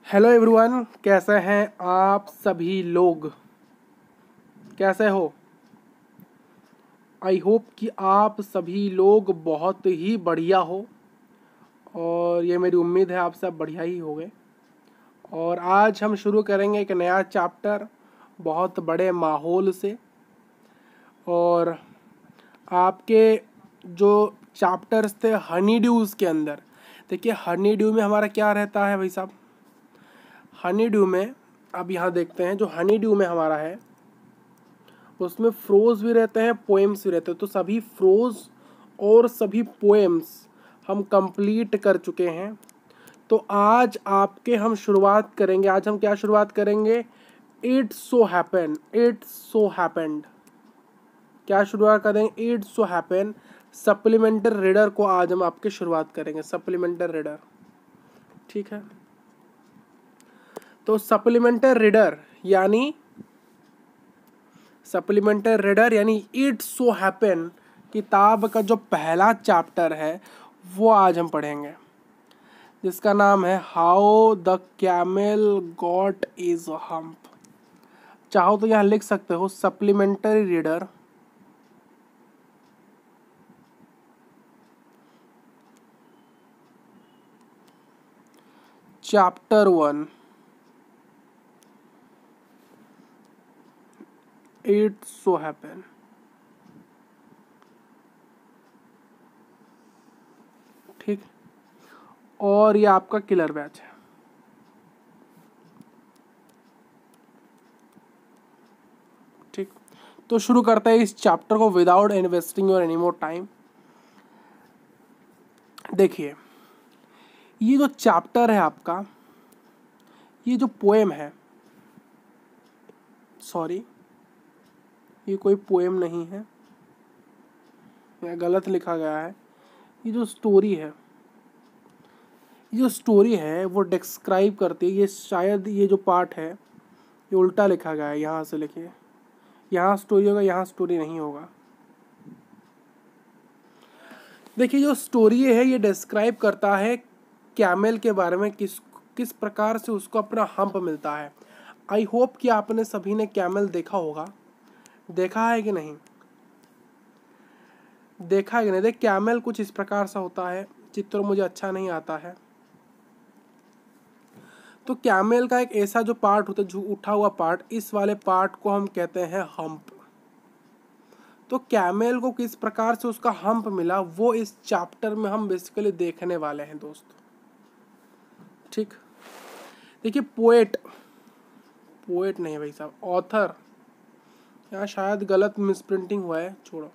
Hello everyone, कैसे हैं आप सभी लोग? कैसे हो? आई होप कि आप सभी लोग बहुत ही बढ़िया हो और ये मेरी उम्मीद है आप सब बढ़िया ही होंगे। और आज हम शुरू करेंगे एक नया चैप्टर बहुत बड़े माहौल से। और आपके जो चैप्टर्स थे हनी ड्यूज़ के अंदर, देखिए हनी ड्यू में हमारा क्या रहता है भाई साहब। हनी ड्यू में अब यहाँ देखते हैं, जो हनी ड्यू में हमारा है उसमें फ्रोज भी रहते हैं, पोएम्स भी रहते हैं। तो सभी फ्रोज और सभी पोएम्स हम कंप्लीट कर चुके हैं। तो आज आपके हम शुरुआत करेंगे। आज हम क्या शुरुआत करेंगे? It so happen, it so happened. क्या शुरुआत करेंगे? इट सो हैपन सप्लीमेंटर रीडर को आज हम आपके शुरुआत करेंगे। सप्लीमेंटर रीडर, ठीक है। तो सप्लीमेंटर रीडर यानी इट सो हैपन किताब का जो पहला चैप्टर है वो आज हम पढ़ेंगे, जिसका नाम है how the camel got is hump. चाहो तो यहाँ लिख सकते हो supplementary reader chapter 1 it so happen. ठीक, और ये आपका किलर बैच है। ठीक, तो शुरू करते हैं इस चैप्टर को without investing your any more time. देखिए, ये जो चैप्टर है आपका, ये जो पोएम है, सॉरी ये कोई पोएम नहीं है, यह गलत लिखा गया है। ये जो स्टोरी है वो डिस्क्राइब करती है। ये शायद ये जो पार्ट है ये उल्टा लिखा गया है। यहाँ से लिखिए, यहाँ स्टोरी होगा, यहाँ स्टोरी नहीं होगा। देखिए, जो स्टोरी है ये डिस्क्राइब करता है कैमल के बारे में, किस प्रकार से उसको अपना हम्प मिलता है। आई होप कि आपने सभी ने कैमल देखा होगा। देखा है कि नहीं? देखा है कि नहीं? देख, कैमल कुछ इस प्रकार से होता है। चित्र मुझे अच्छा नहीं आता है। तो कैमल का एक ऐसा जो पार्ट होता है, जो उठा हुआ पार्ट, इस वाले पार्ट को हम कहते हैं हम्प। तो कैमल को किस प्रकार से उसका हम्प मिला वो इस चैप्टर में हम बेसिकली देखने वाले हैं दोस्त। ठीक, देखिए, पोएट नहीं भाई साहब, ऑथर। यहाँ शायद गलत मिसप्रिंटिंग हुआ है, छोड़ो।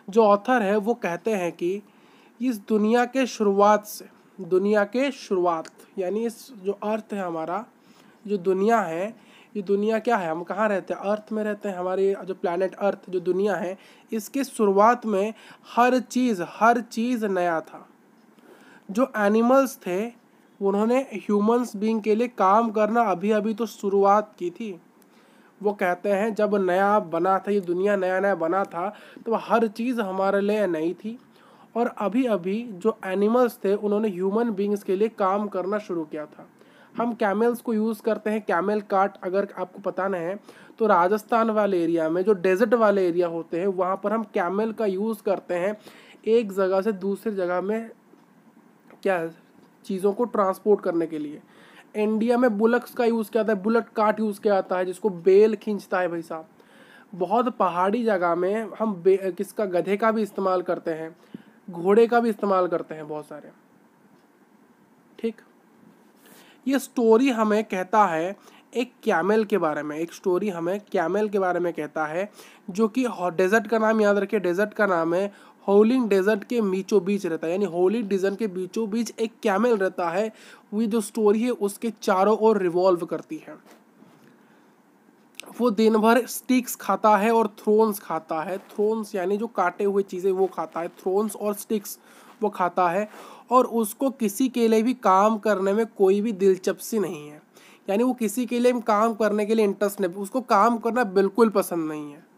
जो ऑथर है वो कहते हैं कि इस दुनिया के शुरुआत यानी इस जो अर्थ है हमारा, जो दुनिया है, ये दुनिया क्या है? हम कहाँ रहते हैं? अर्थ में रहते हैं। हमारे जो प्लैनेट अर्थ, जो दुनिया है, इसके शुरुआत में हर चीज़ नया था। जो एनिमल्स थे उन्होंने ह्यूमंस बीइंग के लिए काम करना अभी अभी तो शुरुआत की थी। वो कहते हैं जब नया बना था, ये दुनिया नया नया बना था, तो हर चीज़ हमारे लिए नई थी। और अभी अभी जो एनिमल्स थे उन्होंने ह्यूमन बींग्स के लिए काम करना शुरू किया था। हम कैमल्स को यूज़ करते हैं, कैमल कार्ट। अगर आपको पता नहीं है तो राजस्थान वाले एरिया में जो डेजर्ट वाले एरिया होते हैं वहाँ पर हम कैमल का यूज़ करते हैं एक जगह से दूसरी जगह में क्या चीज़ों को ट्रांसपोर्ट करने के लिए। इंडिया में बुलक्स का यूज़ किया जाता है, बुलेट कार्ट यूज़ किया जाता है, जिसको बेल खींचता है भाई साहब। बहुत पहाड़ी जगह में हम किसका गधे का भी इस्तेमाल करते हैं, घोड़े का भी इस्तेमाल करते हैं बहुत सारे। ठीक, ये स्टोरी हमें कहता है एक कैमल के बारे में। एक स्टोरी हमें कैमल के बारे में कहता है, जो कि डेजर्ट का नाम याद रखिए, डेजर्ट का नाम है होलिंग डेजर्ट के बीचों बीच रहता है। यानी होलिंग डेजर्ट के बीचों बीच एक कैमल रहता है। वो जो स्टोरी है उसके चारों ओर रिवॉल्व करती है। वो दिन भर स्टिक्स खाता है और थ्रोन्स खाता है। थ्रोन्स यानी जो काटे हुए चीज़ें वो खाता है, थ्रोन्स और स्टिक्स वो खाता है। और उसको किसी के लिए भी काम करने में कोई भी दिलचस्पी नहीं है। यानी वो किसी के लिए काम करने के लिए इंटरेस्ट नहीं, उसको काम करना बिल्कुल पसंद नहीं है।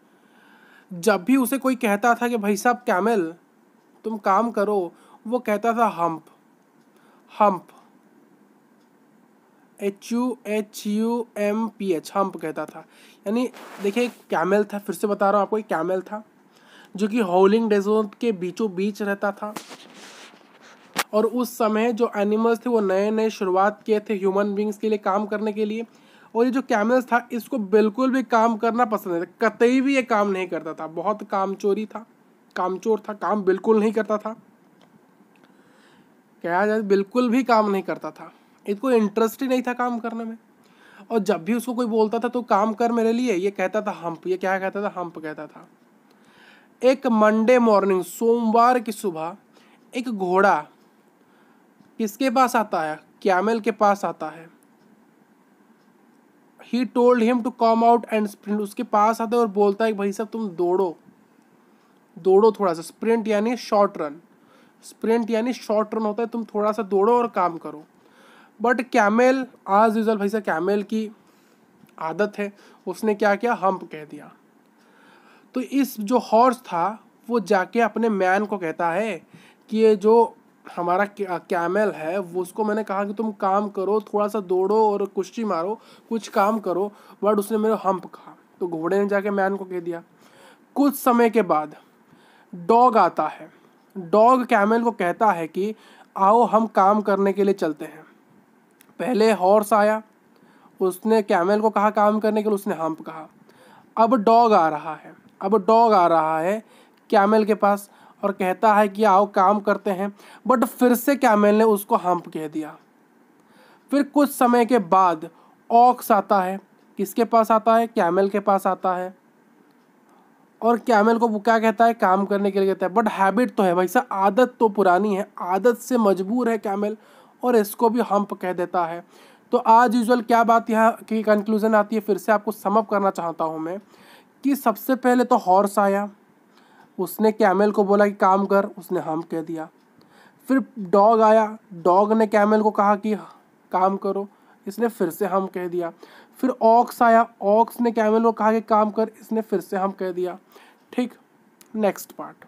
जब भी उसे कोई कहता था कि भाई साहब कैमल तुम काम करो, वो कहता था हम्प हम्प। HUMPH, हम्प कहता था। यानी देखिए कैमल था, फिर से बता रहा हूँ आपको, एक कैमल था जो कि हॉलिंग डेजर्ट के बीचों बीच रहता था। और उस समय जो एनिमल्स थे वो नए नए शुरुआत किए थे ह्यूमन बींग्स के लिए काम करने के लिए। और ये जो कैमल्स था इसको बिल्कुल भी काम करना पसंद नहीं था, कतई भी ये काम नहीं करता था, बहुत कामचोरी था, कामचोर था, काम बिल्कुल नहीं करता था, कहा जाए बिल्कुल भी काम नहीं करता था, इसको इंटरेस्ट ही नहीं था काम करने में। और जब भी उसको कोई बोलता था तो काम कर मेरे लिए, ये कहता था हम्प। ये क्या कहता था? हम्प कहता था। एक मंडे मॉर्निंग, सोमवार की सुबह, एक घोड़ा किसके पास आता है? कैमल के पास आता है। He told him to come out and sprint, उसके पास आता है और बोलता है भाई साहब तुम दौड़ो, दौड़ो थोड़ा सा। स्प्रिंट यानी शॉर्ट रन, स्प्रिंट यानी शॉर्ट रन होता है, तुम थोड़ा सा दौड़ो और काम करो। बट कैमल आज यूजल, भाई साहब कैमल की आदत है, उसने क्या किया? हम्प कह दिया। तो इस जो हॉर्स था वो जाके अपने मैन को कहता है कि ये जो हमारा कैमल है वो, उसको मैंने कहा कि तुम काम करो, थोड़ा सा दौड़ो और कुश्ती मारो, कुछ काम करो, बट उसने मेरे हम्प कहा। तो घोड़े ने जाके मैन को कह दिया। कुछ समय के बाद डॉग आता है। डॉग कैमल को कहता है कि आओ हम काम करने के लिए चलते हैं। पहले हॉर्स आया, उसने कैमल को कहा काम करने के लिए, उसने हम्प कहा। अब डॉग आ रहा है, अब डॉग आ रहा है कैमल के पास और कहता है कि आओ काम करते हैं, बट फिर से कैमल ने उसको हम्प कह दिया। फिर कुछ समय के बाद ऑक्स आता है। किसके पास आता है? कैमल के पास आता है। और कैमल को वो क्या कहता है? काम करने के लिए कहता है। बट हैबिट तो है भाई साहब, आदत तो पुरानी है, आदत से मजबूर है कैमल, और इसको भी हम्प कह देता है। तो आज यूजुअल क्या बात यहाँ की कंक्लूजन आती है, फिर से आपको समअप करना चाहता हूँ मैं, कि सबसे पहले तो हॉर्स आया, उसने कैमल को बोला कि काम कर, उसने हम्प कह दिया। फिर डॉग आया, डॉग ने कैमल को कहा कि काम करो, इसने फिर से हम कह दिया। फिर ऑक्स आया, ऑक्स ने कैमल को कहा कि काम कर, इसने फिर से हम कह दिया। ठीक, नेक्स्ट पार्ट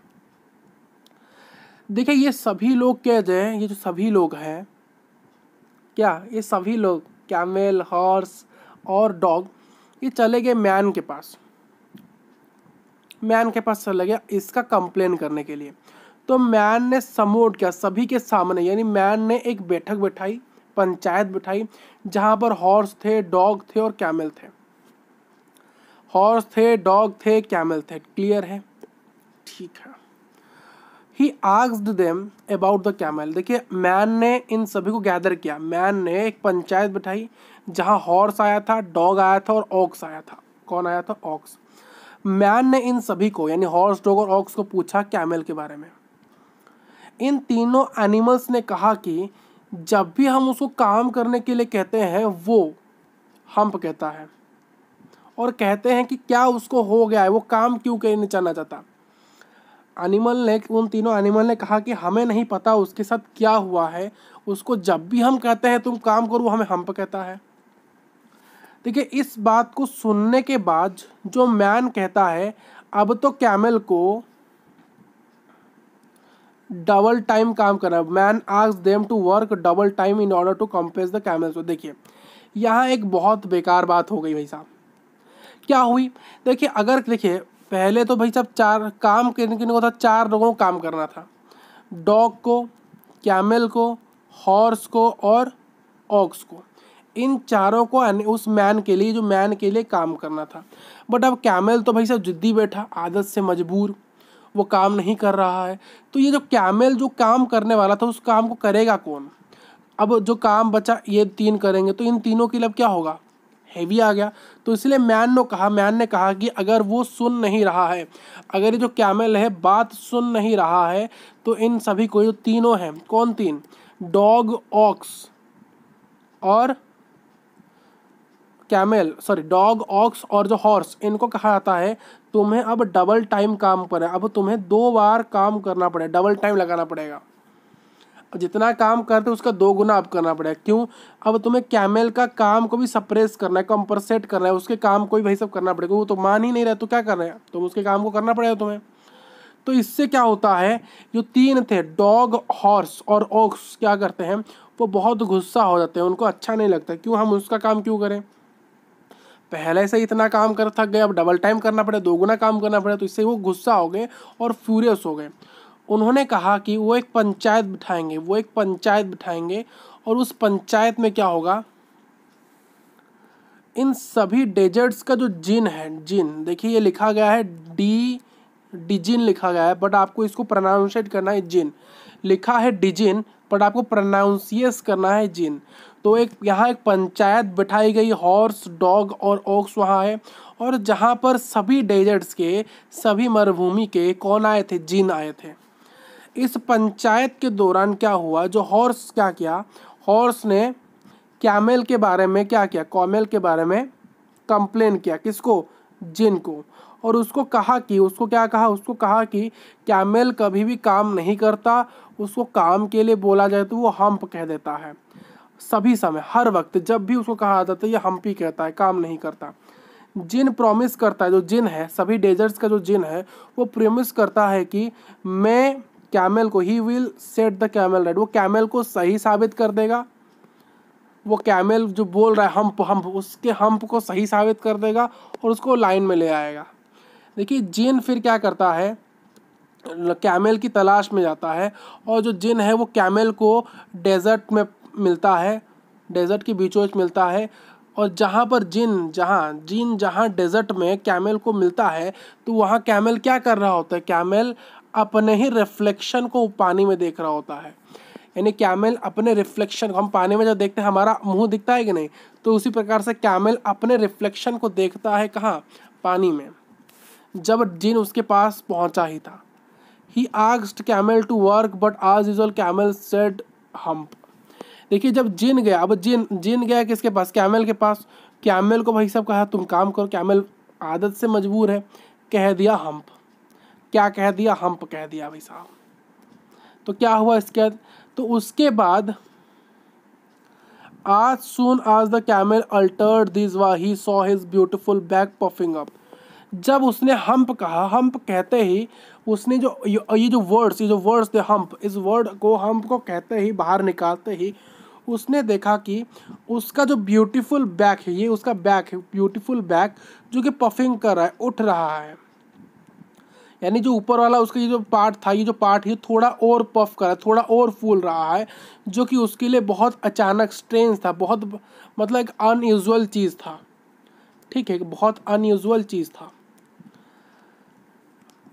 देखिए, ये सभी लोग क्या जाए, ये जो सभी लोग हैं, क्या ये सभी लोग कैमल, हॉर्स और डॉग, ये चले गए मैन के पास। मैन के पास चले गया इसका कंप्लेन करने के लिए। तो मैन ने समूट किया सभी के सामने, यानी मैन ने एक बैठक बैठाई, पंचायत बिठाई, जहां पर हॉर्स थे, डॉग थे और कैमल थे। हॉर्स थे, डॉग थे, कैमल थे। क्लियर है? ठीक है। He asked them about the camel. देखिए मैन ने इन सभी को गैदर किया, मैन ने एक पंचायत बिठाई जहां हॉर्स आया था, डॉग आया था और ऑक्स आया था। कौन आया था? ऑक्स। मैन ने इन सभी को यानी हॉर्स, डॉग और ऑक्स को पूछा कैमल के बारे में। इन तीनों एनिमल्स ने कहा कि जब भी हम उसको काम करने के लिए कहते हैं वो हम्प कहता है, और कहते हैं कि क्या उसको हो गया है, वो काम क्यों करना चाहता। एनिमल ने, उन तीनों एनिमल ने कहा कि हमें नहीं पता उसके साथ क्या हुआ है, उसको जब भी हम कहते हैं तुम काम करो, हमें हम्प कहता है। देखिए इस बात को सुनने के बाद जो मैन कहता है, अब तो कैमल को डबल टाइम काम करना। Man asked them to work double time in order to compensate the camels. तो देखिए यहाँ एक बहुत बेकार बात हो गई भाई साहब। क्या हुई? देखिए अगर देखिए पहले तो भाई साहब चार काम करने को था, चार लोगों को काम करना था, डॉग को, कैमल को, हॉर्स को और ऑक्स को। इन चारों को उस मैन के लिए, जो मैन के लिए काम करना था। बट अब कैमल तो भाई साहब जिद्दी बैठा, आदत से मजबूर, वो काम नहीं कर रहा है। तो ये जो कैमल जो काम करने वाला था, उस काम को करेगा कौन? अब जो काम बचा ये तीन करेंगे, तो इन तीनों के लिए अब क्या होगा? हैवी आ गया। तो इसलिए मैन ने कहा कि अगर वो सुन नहीं रहा है, अगर ये जो कैमल है बात सुन नहीं रहा है, तो इन सभी को, जो तीनों हैं, कौन तीन? डॉग, ऑक्स और कैमल, सॉरी डॉग, ऑक्स और जो हॉर्स, इनको कहा जाता है तुम्हें अब डबल टाइम काम पर है, अब तुम्हें 2 बार काम करना पड़ेगा, डबल टाइम लगाना पड़ेगा। जितना काम करते उसका 2 गुना अब करना पड़ेगा। क्यों? अब तुम्हें कैमल का काम को भी सप्रेस करना है, कंपनसेट करना है, उसके काम को भी भाई सब करना पड़ेगा। वो तो मान ही नहीं रहे तो क्या कर रहे हैं, तुम उसके काम को करना पड़ेगा तुम्हें। तो इससे क्या होता है, जो तीन थे डॉग, हॉर्स और ऑक्स, क्या करते हैं, वो बहुत गुस्सा हो जाते हैं, उनको अच्छा नहीं लगता, क्यों हम उसका काम क्यों करें, पहले से इतना काम कर थक गए, अब डबल टाइम करना पड़े, दोगुना काम करना पड़े, तो इससे वो गुस्सा हो गए और फ्यूरियस हो गए। उन्होंने कहा कि वो एक पंचायत बिठाएंगे, वो एक पंचायत बिठाएंगे, और उस पंचायत में क्या होगा, इन सभी डेजर्ट्स का जो जिन है, जिन देखिए ये लिखा गया है डिजिन लिखा गया है, बट आपको इसको प्रोनाउंशिएट करना है जिन, लिखा है डिजिन बट आपको प्रोनाउंसिएट करना है जिन। तो एक यहाँ एक पंचायत बिठाई गई, हॉर्स, डॉग और ओक्स वहाँ है, और जहाँ पर सभी डेजर्ट्स के, सभी मरुभूमि के कौन आए थे, जिन आए थे। इस पंचायत के दौरान क्या हुआ, जो हॉर्स क्या किया, हॉर्स ने कैमल के बारे में क्या किया, कैमल के बारे में कंप्लेन किया, किसको, जिन को, और उसको कहा कि, उसको क्या कहा, उसको कहा कि कैमल कभी भी काम नहीं करता, उसको काम के लिए बोला जाए तो वो हम्प कह देता है, सभी समय हर वक्त जब भी उसको कहा जाता है ये हम्प ही कहता है, काम नहीं करता। जिन प्रॉमिस करता है, जो जिन है, सभी डेजर्ट्स का जो जिन है वो प्रॉमिस करता है कि मैं कैमल को, he will set the camel right, वो कैमल को सही साबित कर देगा, वो कैमल जो बोल रहा है हम्प हम्प, उसके हम्प को सही साबित कर देगा और उसको लाइन में ले आएगा। देखिए जिन फिर क्या करता है, कैमल की तलाश में जाता है, और जो जिन है वो कैमल को डेजर्ट में मिलता है, डेजर्ट के बीचों बीच मिलता है, और जहाँ पर जहाँ डेजर्ट में कैमल को मिलता है, तो वहाँ कैमल क्या कर रहा होता है, कैमल अपने ही रिफ्लेक्शन को पानी में देख रहा होता है। यानी कैमल अपने रिफ्लेक्शन को, हम पानी में जब देखते हैं हमारा मुंह दिखता है कि नहीं, तो उसी प्रकार से कैमल अपने रिफ्लेक्शन को देखता है, कहाँ, पानी में। जब जिन उसके पास पहुंचा ही था, he asked camel to work but as usual camel said hump. देखिए जब जिन गया, अब जिन गया किसके पास, कैमल के पास, कैमल को भाई साहब कहा तुम काम करो, कैमल आदत से मजबूर है, कह दिया हम्प। क्या कह दिया, हम्प कह दिया भाई साहब। तो क्या हुआ इसके बाद, तो उसके बाद as soon as the camel uttered these words he saw his beautiful back puffing up। जब उसने हम्प कहा, हम्प कहते ही उसने जो ये जो वर्ड्स थे हम्प, इस वर्ड को, हम्प को कहते ही, बाहर निकालते ही उसने देखा कि उसका जो ब्यूटीफुल बैक है, ये उसका बैक है, ब्यूटीफुल बैक, जो कि पफिंग कर रहा है, उठ रहा है। यानी जो ऊपर वाला उसका ये जो पार्ट था, ये जो पार्ट, ये थोड़ा और पफ कर रहा है, थोड़ा और फूल रहा है, जो कि उसके लिए बहुत अचानक स्ट्रेंज था, बहुत मतलब एक अनयूजुअल चीज़ था, ठीक है, बहुत अनयूजुअल चीज़ था।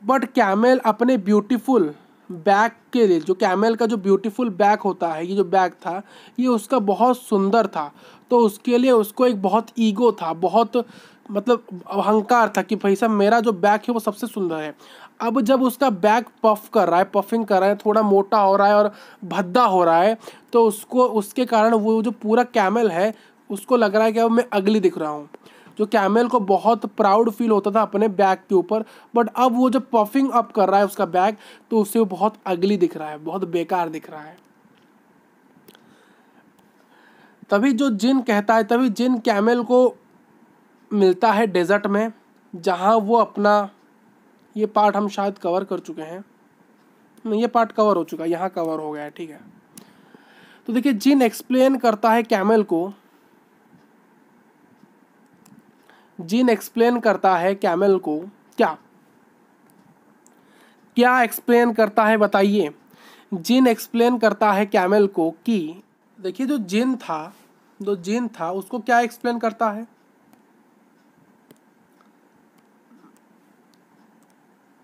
बट कैमल अपने ब्यूटीफुल बैक के लिए, जो कैमल का जो ब्यूटीफुल बैक होता है, ये जो बैक था ये उसका बहुत सुंदर था, तो उसके लिए उसको एक बहुत ईगो था, बहुत मतलब अहंकार था कि भाई साहब मेरा जो बैक है वो सबसे सुंदर है। अब जब उसका बैक पफ कर रहा है, पफिंग कर रहा है, थोड़ा मोटा हो रहा है और भद्दा हो रहा है, तो उसको, उसके कारण वो जो पूरा कैमल है उसको लग रहा है कि अब मैं अगली दिख रहा हूँ। जो कैमल को बहुत प्राउड फील होता था अपने बैग के ऊपर, बट अब वो जो पफिंग अप कर रहा है उसका बैग, तो उससे वो बहुत अगली दिख रहा है, बहुत बेकार दिख रहा है। तभी जो जिन कहता है, तभी जिन कैमल को मिलता है डेजर्ट में, जहाँ वो अपना, ये पार्ट हम शायद कवर कर चुके हैं, ये पार्ट कवर हो चुका है, यहाँ कवर हो गया है, ठीक है। तो देखिए जिन एक्सप्लेन करता है कैमल को, जिन एक्सप्लेन करता है कैमल को, क्या क्या एक्सप्लेन करता है बताइए। जिन एक्सप्लेन करता है कैमल को कि, देखिए जो जिन था उसको क्या एक्सप्लेन करता है,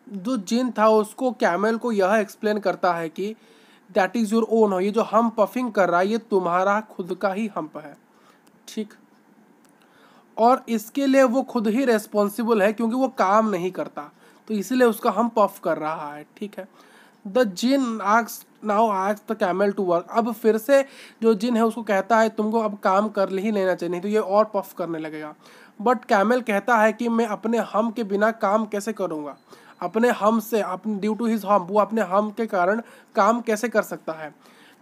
जो जिन था उसको, कैमल को यह एक्सप्लेन करता है कि दैट इज योर ओन, हो, ये जो हम पफिंग कर रहा है ये तुम्हारा खुद का ही हम्प है, ठीक, और इसके लिए वो खुद ही रेस्पॉन्सिबल है क्योंकि वो काम नहीं करता, तो इसीलिए उसका हम पफ कर रहा है, ठीक है। The jinn now asks the camel to work. अब फिर से जो जिन है उसको कहता है तुमको अब काम कर ही लेना चाहिए, नहीं तो ये और पफ करने लगेगा। बट कैमल कहता है कि मैं अपने हम के बिना काम कैसे करूँगा, अपने हम से, अपने ड्यू टू हिज हम, वो अपने हम के कारण काम कैसे कर सकता है।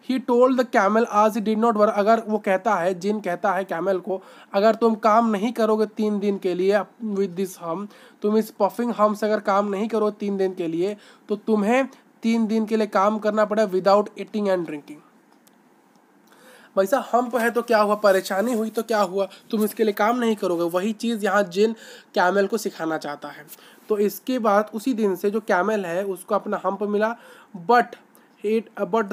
ही टोल्ड द कैमल आज ही डिड नॉट वर्क। अगर वो कहता है, जिन कहता है कैमल को, अगर तुम काम नहीं करोगे 3 दिन के लिए विद दिस हम, तुम इस पफिंग हम से अगर काम नहीं करोगे 3 दिन के लिए, तो तुम्हें 3 दिन के लिए काम करना पड़ेगा विदाउट ईटिंग एंड ड्रिंकिंग। भाई साहब हम्प है तो क्या हुआ, परेशानी हुई तो क्या हुआ, तुम इसके लिए काम नहीं करोगे। वही चीज़ यहाँ जिन कैमल को सिखाना चाहता है। तो इसके बाद उसी दिन से जो कैमल है उसको अपना हम्प मिला, but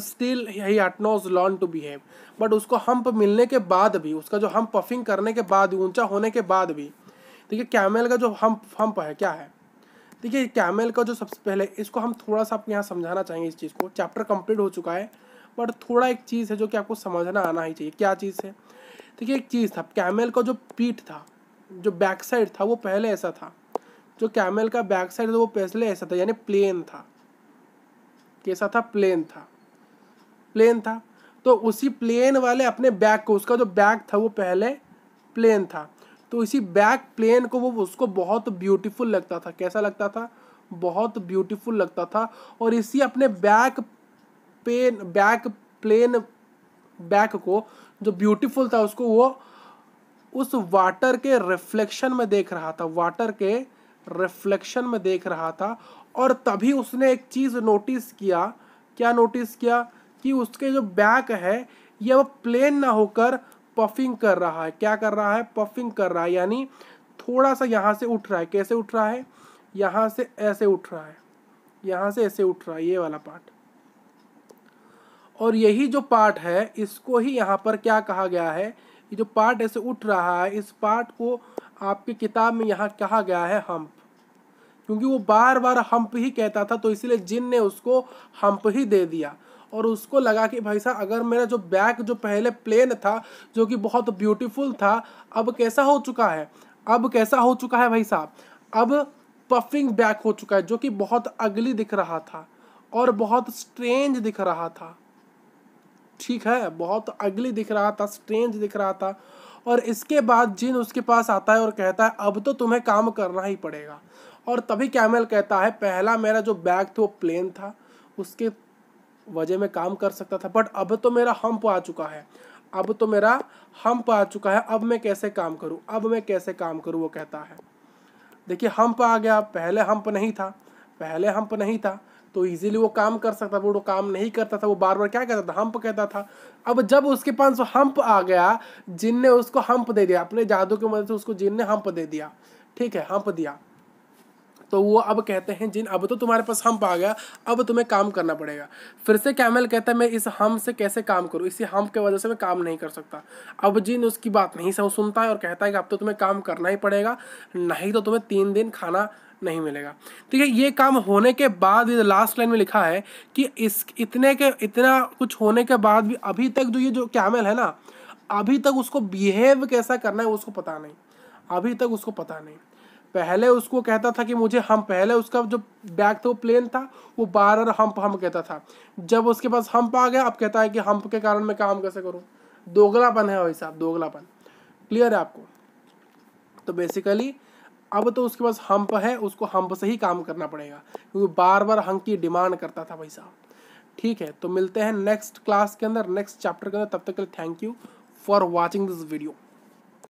still he had not learn to behave. But उसको हम्प मिलने के बाद भी, उसका जो हम्प पफिंग करने के बाद, ऊंचा होने के बाद भी, देखिए कैमल का जो हम्प है क्या है। देखिए कैमल का जो सबसे पहले, इसको हम थोड़ा सा आपके यहाँ समझाना चाहेंगे। इस चीज़ को, चैप्टर कंप्लीट हो चुका है बट थोड़ा एक चीज़ है जो कि आपको समझना आना ही चाहिए। क्या चीज़ है, देखिए एक चीज़ था, कैमल का जो पीठ था, जो बैक साइड था वो पहले ऐसा था। जो कैमल का बैक साइड था वो पहले ऐसा था, यानी प्लेन था। कैसा था, प्लेन था। तो उसी प्लेन वाले अपने बैक को, उसका जो बैक था वो पहले प्लेन था, तो इसी बैक प्लेन को वो उसको बहुत ब्यूटीफुल लगता था। कैसा लगता था, बहुत ब्यूटीफुल लगता था। और इसी अपने बैक प्लेन बैक को जो ब्यूटीफुल था, उसको वो उस वाटर के रिफ्लेक्शन में देख रहा था, वाटर के रिफ्लेक्शन में देख रहा था। और तभी उसने एक चीज़ नोटिस किया। क्या नोटिस किया, कि उसके जो बैक है ये अब प्लेन ना होकर पफिंग कर रहा है। क्या कर रहा है, पफिंग कर रहा है, यानी थोड़ा सा यहाँ से उठ रहा है। कैसे उठ रहा है, यहाँ से ऐसे उठ रहा है, यहाँ से ऐसे उठ रहा है, ये वाला पार्ट। और यही जो पार्ट है इसको ही यहाँ पर क्या कहा गया है, ये जो पार्ट ऐसे उठ रहा है, इस पार्ट को आपकी किताब में यहाँ कहा गया है हम्प। क्योंकि वो बार बार हम्प ही कहता था, तो इसलिए जिन ने उसको हम्प ही दे दिया। और उसको लगा कि भाई साहब अगर मेरा जो बैक जो पहले प्लेन था, जो कि बहुत ब्यूटीफुल था, अब कैसा हो चुका है, अब कैसा हो चुका है भाई साहब, अब पफिंग बैक हो चुका है, जो कि बहुत अगली दिख रहा था और बहुत स्ट्रेंज दिख रहा था। ठीक है, बहुत अगली दिख रहा था, स्ट्रेंज दिख रहा था। और इसके बाद जिन उसके पास आता है और कहता है अब तो तुम्हें काम करना ही पड़ेगा। और तभी कैमल कहता है पहला मेरा जो बैग था वो प्लेन था, उसके वजह में काम कर सकता था, बट अब तो मेरा हम्प आ चुका है, अब तो मेरा हम्प आ चुका है, अब मैं कैसे काम करूं, अब मैं कैसे काम करूं, वो कहता है। देखिए हम्प आ गया, पहले हम्प नहीं था, पहले हम्प नहीं था तो इजीली वो काम कर सकता, वो काम नहीं करता था, वो बार बार क्या कहता था, हम्प कहता था। अब जब उसके पास हम्प आ गया, जिन ने उसको हम्प दे दिया, अपने जादू की मदद से उसको जिन ने हम्प दे दिया, ठीक है, हम्प दिया, तो वो अब कहते हैं जिन अब तो तुम्हारे पास हम्प आ गया, अब तुम्हें काम करना पड़ेगा। फिर से कैमल कहता है मैं इस हम से कैसे काम करूं, इसी हम्प के वजह से मैं काम नहीं कर सकता। अब जिन उसकी बात नहीं सुनता है और कहता है कि अब तो तुम्हें काम करना ही पड़ेगा, नहीं तो तुम्हें 3 दिन खाना नहीं मिलेगा। ठीक है, ये काम होने के बाद भी लास्ट लाइन में लिखा है कि इतना कुछ होने के बाद भी अभी तक जो ये जो कैमल है ना, अभी तक उसको बिहेव कैसा करना है उसको पता नहीं, अभी तक उसको पता नहीं। पहले उसको कहता था कि मुझे हम, पहले उसका जो बैग था वो प्लेन था, वो बार बार हम्प हम कहता था। जब उसके पास हम्प आ गया, अब कहता है कि हम्प के कारण मैं काम कैसे करूं। दोगलापन है भाई साहब, दोगलापन। क्लियर है आपको। तो बेसिकली अब तो उसके पास हम्प है, उसको हम्प से ही काम करना पड़ेगा, क्योंकि बार बार हम्प की डिमांड करता था भाई साहब। ठीक है, तो मिलते हैं नेक्स्ट क्लास के अंदर, नेक्स्ट चैप्टर के अंदर। तब तक के लिए thank you for watching this video.